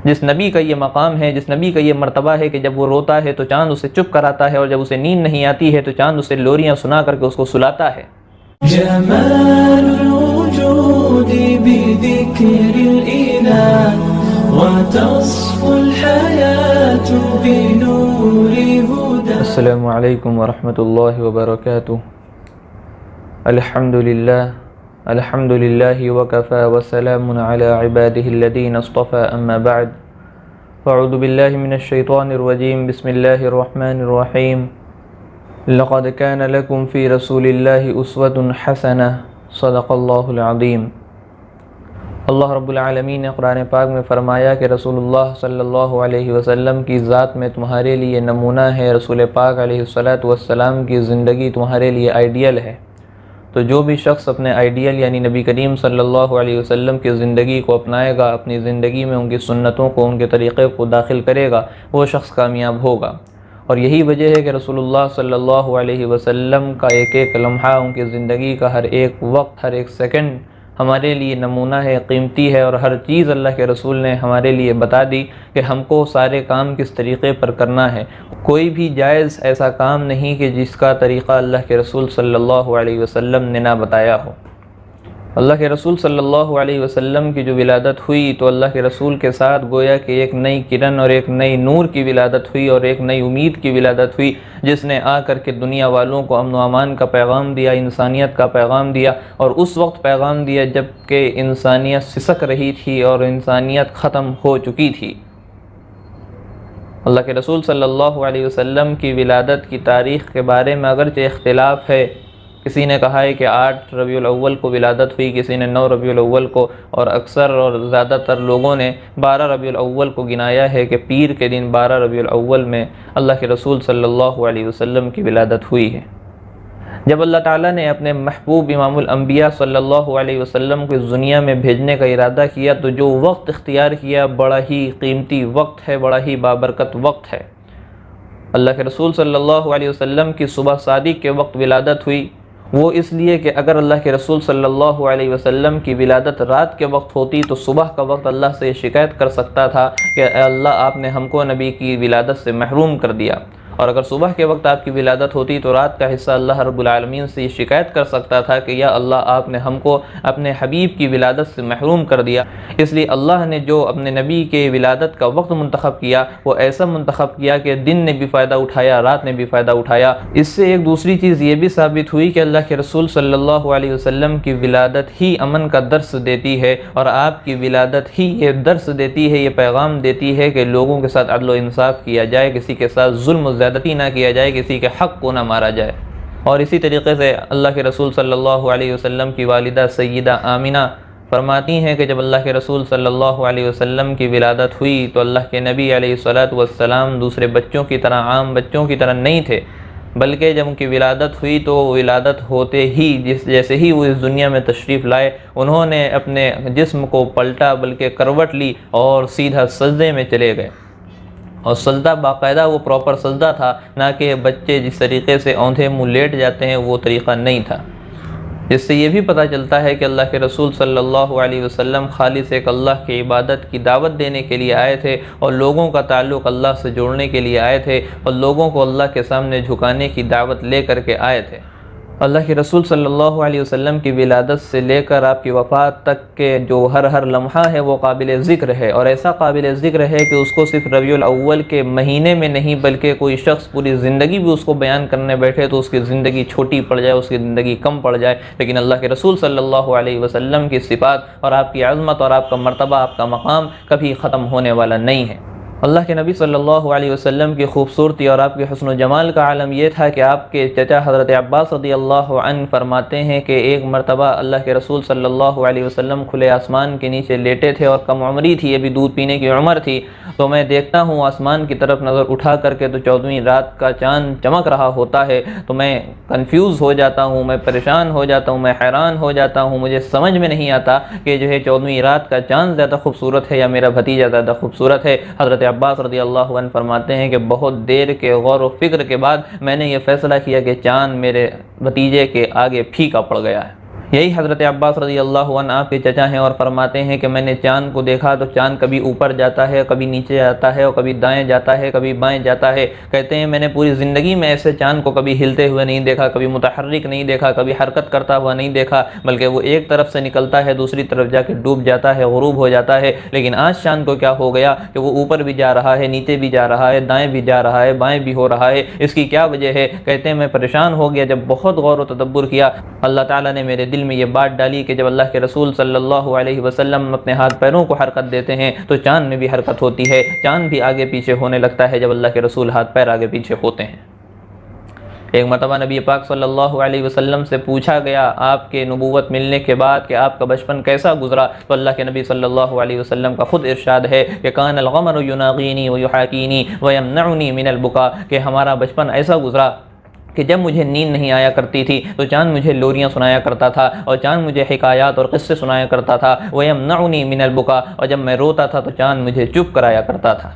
جس نبی کا یہ مقام ہے، جس نبی کا یہ مرتبہ ہے کہ جب وہ روتا ہے تو چاند اسے چپ کراتا ہے، اور جب اسے نیند نہیں آتی ہے تو چاند اسے لوریاں سنا کر کے اس کو سلاتا ہے۔ جمال الوجود بذكر الإله وتصفو الحياة بنور هدى۔ السلام علیکم ورحمۃ اللہ وبرکاتہ۔ الحمد للہ وکفى وسلام علی عباده الذین اصطفى، اما بعد فاعوذ باللہ من الشیطان الرجیم، بسم اللہ الرحمن الرحیم۔ لقد كان لكم في رسول اللہ اسوۃ حسنہ، صدق اللہ العظیم۔ اللہ رب العالمین نے قرآن پاک میں فرمایا کہ رسول اللہ صلی اللہ علیہ وسلم کی ذات میں تمہارے لیے نمونہ ہے، رسول پاک علیہ السلام کی زندگی تمہارے لیے آئیڈیل ہے۔ تو جو بھی شخص اپنے آئیڈیل یعنی نبی کریم صلی اللہ علیہ وسلم کی زندگی کو اپنائے گا، اپنی زندگی میں ان کی سنتوں کو، ان کے طریقے کو داخل کرے گا، وہ شخص کامیاب ہوگا۔ اور یہی وجہ ہے کہ رسول اللہ صلی اللہ علیہ وسلم کا ایک ایک لمحہ، ان کی زندگی کا ہر ایک وقت، ہر ایک سیکنڈ ہمارے لیے نمونہ ہے، قیمتی ہے، اور ہر چیز اللہ کے رسول نے ہمارے لیے بتا دی کہ ہم کو سارے کام کس طریقے پر کرنا ہے۔ کوئی بھی جائز ایسا کام نہیں کہ جس کا طریقہ اللہ کے رسول صلی اللہ علیہ وسلم نے نہ بتایا ہو۔ اللہ کے رسول صلی اللہ علیہ وسلم کی جو ولادت ہوئی تو اللہ کے رسول کے ساتھ گویا کہ ایک نئی کرن اور ایک نئی نور کی ولادت ہوئی، اور ایک نئی امید کی ولادت ہوئی، جس نے آ کر کے دنیا والوں کو امن و امان کا پیغام دیا، انسانیت کا پیغام دیا، اور اس وقت پیغام دیا جب کہ انسانیت سسک رہی تھی اور انسانیت ختم ہو چکی تھی۔ اللہ کے رسول صلی اللہ علیہ وسلم کی ولادت کی تاریخ کے بارے میں اگرچہ اختلاف ہے، کسی نے کہا ہے کہ 8 ربیع الاول کو ولادت ہوئی، کسی نے 9 ربیع الاول کو، اور اکثر اور زیادہ تر لوگوں نے 12 ربیع الاول کو گنایا ہے کہ پیر کے دن 12 ربیع الاول میں اللہ کے رسول صلی اللہ علیہ وسلم کی ولادت ہوئی ہے۔ جب اللہ تعالیٰ نے اپنے محبوب امام الانبیاء صلی اللہ علیہ وسلم کو اس دنیا میں بھیجنے کا ارادہ کیا تو جو وقت اختیار کیا بڑا ہی قیمتی وقت ہے، بڑا ہی بابرکت وقت ہے۔ اللہ کے رسول صلی اللہ علیہ وسلم کی صبح صادق کے وقت ولادت ہوئی، وہ اس لیے کہ اگر اللہ کے رسول صلی اللہ علیہ وسلم کی ولادت رات کے وقت ہوتی تو صبح کا وقت اللہ سے شکایت کر سکتا تھا کہ اے اللہ آپ نے ہم کو نبی کی ولادت سے محروم کر دیا، اور اگر صبح کے وقت آپ کی ولادت ہوتی تو رات کا حصہ اللہ رب العالمین سے یہ شکایت کر سکتا تھا کہ یا اللہ آپ نے ہم کو اپنے حبیب کی ولادت سے محروم کر دیا۔ اس لیے اللہ نے جو اپنے نبی کے ولادت کا وقت منتخب کیا وہ ایسا منتخب کیا کہ دن نے بھی فائدہ اٹھایا، رات نے بھی فائدہ اٹھایا۔ اس سے ایک دوسری چیز یہ بھی ثابت ہوئی کہ اللہ کے رسول صلی اللہ علیہ وسلم کی ولادت ہی امن کا درس دیتی ہے، اور آپ کی ولادت ہی یہ درس دیتی ہے، یہ پیغام دیتی ہے کہ لوگوں کے ساتھ عدل و انصاف کیا جائے، کسی کے ساتھ ظلم و زیادتی نہ کیا جائے، کسی کے حق کو نہ مارا جائے۔ اور اسی طریقے سے اللہ کے رسول صلی اللہ علیہ وسلم کی والدہ سیدہ آمنہ فرماتی ہیں کہ جب اللہ کے رسول صلی اللہ علیہ وسلم کی ولادت ہوئی تو اللہ کے نبی علیہ السلام دوسرے بچوں کی طرح، عام بچوں کی طرح نہیں تھے، بلکہ جب ان کی ولادت ہوئی تو ولادت ہوتے ہی جیسے ہی وہ اس دنیا میں تشریف لائے انہوں نے اپنے جسم کو پلٹا، بلکہ کروٹ لی اور سیدھا سجدے میں چلے گئے۔ اور سجدہ باقاعدہ وہ پراپر سجدہ تھا، نہ کہ بچے جس طریقے سے اوندھے منہ لیٹ جاتے ہیں وہ طریقہ نہیں تھا۔ جس سے یہ بھی پتہ چلتا ہے کہ اللہ کے رسول صلی اللہ علیہ وسلم خالص ایک اللہ کی عبادت کی دعوت دینے کے لیے آئے تھے، اور لوگوں کا تعلق اللہ سے جوڑنے کے لیے آئے تھے، اور لوگوں کو اللہ کے سامنے جھکانے کی دعوت لے کر کے آئے تھے۔ اللہ کے رسول صلی اللہ علیہ وسلم کی ولادت سے لے کر آپ کی وفات تک کے جو ہر لمحہ ہے وہ قابل ذکر ہے، اور ایسا قابل ذکر ہے کہ اس کو صرف ربیع الاول کے مہینے میں نہیں بلکہ کوئی شخص پوری زندگی بھی اس کو بیان کرنے بیٹھے تو اس کی زندگی چھوٹی پڑ جائے، اس کی زندگی کم پڑ جائے، لیکن اللہ کے رسول صلی اللہ علیہ وسلم کی صفات اور آپ کی عظمت اور آپ کا مرتبہ، آپ کا مقام کبھی ختم ہونے والا نہیں ہے۔ اللہ کے نبی صلی اللہ علیہ وسلم کی خوبصورتی اور آپ کے حسن و جمال کا عالم یہ تھا کہ آپ کے چچا حضرت عباس رضی اللہ عنہ فرماتے ہیں کہ ایک مرتبہ اللہ کے رسول صلی اللہ علیہ وسلم کھلے آسمان کے نیچے لیٹے تھے، اور کم عمری تھی، ابھی دودھ پینے کی عمر تھی، تو میں دیکھتا ہوں آسمان کی طرف نظر اٹھا کر کے تو 14ویں رات کا چاند چمک رہا ہوتا ہے، تو میں کنفیوز ہو جاتا ہوں، میں پریشان ہو جاتا ہوں، میں حیران ہو جاتا ہوں، مجھے سمجھ میں نہیں آتا کہ جو ہے 14ویں رات کا چاند زیادہ خوبصورت ہے یا میرا بھتیجا زیادہ خوبصورت ہے۔ حضرت عباس رضی اللہ عنہ فرماتے ہیں کہ بہت دیر کے غور و فکر کے بعد میں نے یہ فیصلہ کیا کہ چاند میرے بھتیجے کے آگے پھیکا پڑ گیا ہے۔ یہی حضرت عباس رضی اللہ عنہ آپ کے چچا ہیں اور فرماتے ہیں کہ میں نے چاند کو دیکھا تو چاند کبھی اوپر جاتا ہے، کبھی نیچے جاتا ہے، اور کبھی دائیں جاتا ہے، کبھی بائیں جاتا ہے۔ کہتے ہیں میں نے پوری زندگی میں ایسے چاند کو کبھی ہلتے ہوئے نہیں دیکھا، کبھی متحرک نہیں دیکھا، کبھی حرکت کرتا ہوا نہیں دیکھا، بلکہ وہ ایک طرف سے نکلتا ہے دوسری طرف جا کے ڈوب جاتا ہے، غروب ہو جاتا ہے۔ لیکن آج چاند کو کیا ہو گیا کہ وہ اوپر بھی جا رہا ہے، نیچے بھی جا رہا ہے، دائیں بھی جا رہا ہے، بائیں بھی ہو رہا ہے۔ اس کی کیا وجہ ہے؟ کہتے ہیں میں پریشان ہو گیا، جب بہت غور و تدبر کیا اللہ تعالیٰ نے میرے دل میں یہ بات ڈالی کہ جب اللہ کے رسول صلی اللہ علیہ وسلم اپنے ہاتھ پیروں کو حرکت دیتے ہیں تو چاند میں بھی حرکت ہوتی ہے، چاند بھی آگے پیچھے ہونے لگتا ہے جب اللہ کے رسول ہاتھ پیر آگے پیچھے ہوتے ہیں۔ ایک مرتبہ نبی پاک صلی اللہ علیہ وسلم سے پوچھا گیا آپ کے نبوت ملنے کے بعد کہ آپ کا بچپن کیسا گزرا، تو اللہ کے نبی صلی اللہ علیہ وسلم کا خود ارشاد ہے کہ کان القمر یناغینی ویحاکینی ویمنعنی من البکا، کہ ہمارا بچپن ایسا گزرا کہ جب مجھے نیند نہیں آیا کرتی تھی تو چاند مجھے لوریاں سنایا کرتا تھا، اور چاند مجھے حکایات اور قصے سنایا کرتا تھا، وَيَمْنَعُنِي مِنَ الْبُكَا، اور جب میں روتا تھا تو چاند مجھے چپ کرایا کرتا تھا۔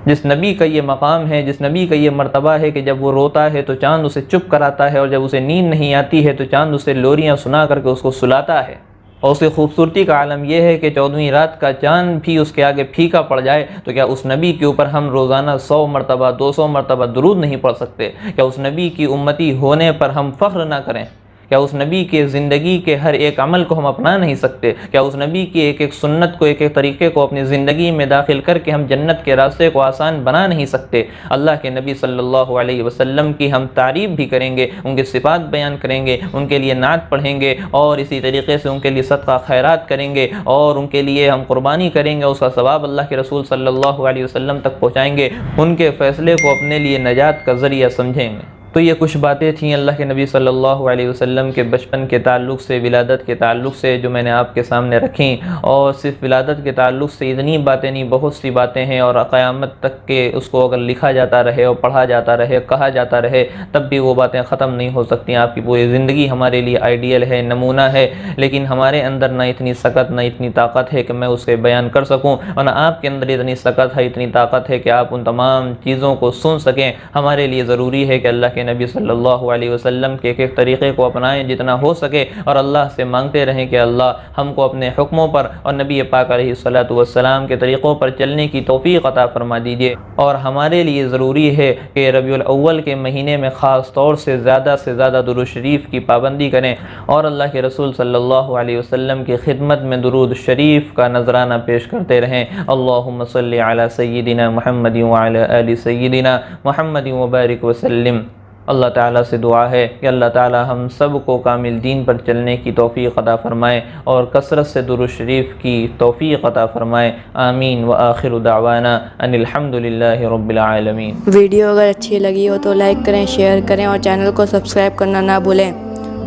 جس نبی کا یہ مقام ہے، جس نبی کا یہ مرتبہ ہے کہ جب وہ روتا ہے تو چاند اسے چپ کراتا ہے، اور جب اسے نیند نہیں آتی ہے تو چاند اسے لوریاں سنا کر کے اس کو سلاتا ہے۔ اور اس کی خوبصورتی کا عالم یہ ہے کہ 14ویں رات کا چاند بھی اس کے آگے پھیکا پڑ جائے تو کیا اس نبی کے اوپر ہم روزانہ 100 مرتبہ 200 مرتبہ درود نہیں پڑھ سکتے؟ کیا اس نبی کی امتی ہونے پر ہم فخر نہ کریں؟ کیا اس نبی کے زندگی کے ہر ایک عمل کو ہم اپنا نہیں سکتے؟ کیا اس نبی کی ایک ایک سنت کو، ایک ایک طریقے کو اپنی زندگی میں داخل کر کے ہم جنت کے راستے کو آسان بنا نہیں سکتے؟ اللہ کے نبی صلی اللہ علیہ وسلم کی ہم تعریف بھی کریں گے، ان کی صفات بیان کریں گے، ان کے لیے نعت پڑھیں گے، اور اسی طریقے سے ان کے لیے صدقہ خیرات کریں گے، اور ان کے لیے ہم قربانی کریں گے، اس کا ثواب اللہ کے رسول صلی اللہ علیہ وسلم تک پہنچائیں گے، ان کے فیصلے کو اپنے لیے نجات کا ذریعہ سمجھیں گے۔ تو یہ کچھ باتیں تھیں اللہ کے نبی صلی اللہ علیہ وسلم کے بچپن کے تعلق سے، ولادت کے تعلق سے، جو میں نے آپ کے سامنے رکھیں۔ اور صرف ولادت کے تعلق سے اتنی باتیں نہیں، بہت سی باتیں ہیں، اور قیامت تک کے اس کو اگر لکھا جاتا رہے اور پڑھا جاتا رہے، کہا جاتا رہے، تب بھی وہ باتیں ختم نہیں ہو سکتی۔ آپ کی پوری زندگی ہمارے لیے آئیڈیل ہے، نمونہ ہے، لیکن ہمارے اندر نہ اتنی سکت، نہ اتنی طاقت ہے کہ میں اسے بیان کر سکوں، اور نہ آپ کے اندر اتنی سکت ہے، اتنی طاقت ہے کہ آپ ان تمام چیزوں کو سن سکیں۔ ہمارے لیے ضروری ہے کہ اللہ کے نبی صلی اللہ علیہ وسلم کے ایک ایک طریقے کو اپنائیں جتنا ہو سکے، اور اللہ سے مانگتے رہیں کہ اللہ ہم کو اپنے حکموں پر اور نبی پاک علیہ الصلوۃ کے طریقوں پر چلنے کی توفیق عطا فرما دیجیے۔ اور ہمارے لیے ضروری ہے کہ ربیع الاول کے مہینے میں خاص طور سے زیادہ درود شریف کی پابندی کریں، اور اللہ کے رسول صلی اللہ علیہ وسلم کی خدمت میں درود شریف کا نذرانہ پیش کرتے رہیں۔ اللہم صلی علی سیدنا محمد وعلی آل سیدنا محمد وبارک وسلم۔ اللہ تعالیٰ سے دعا ہے کہ اللہ تعالیٰ ہم سب کو کامل دین پر چلنے کی توفیق عطا فرمائے، اور کثرت سے درود شریف کی توفیق عطا فرمائے۔ آمین۔ وآخر دعوانا ان الحمدللہ رب العالمین۔ ویڈیو اگر اچھی لگی ہو تو لائک کریں، شیئر کریں، اور چینل کو سبسکرائب کرنا نہ بھولیں،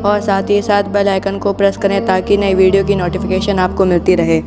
اور ساتھ ہی ساتھ بیل آئیکن کو پریس کریں تاکہ نئی ویڈیو کی نوٹیفیکیشن آپ کو ملتی رہے۔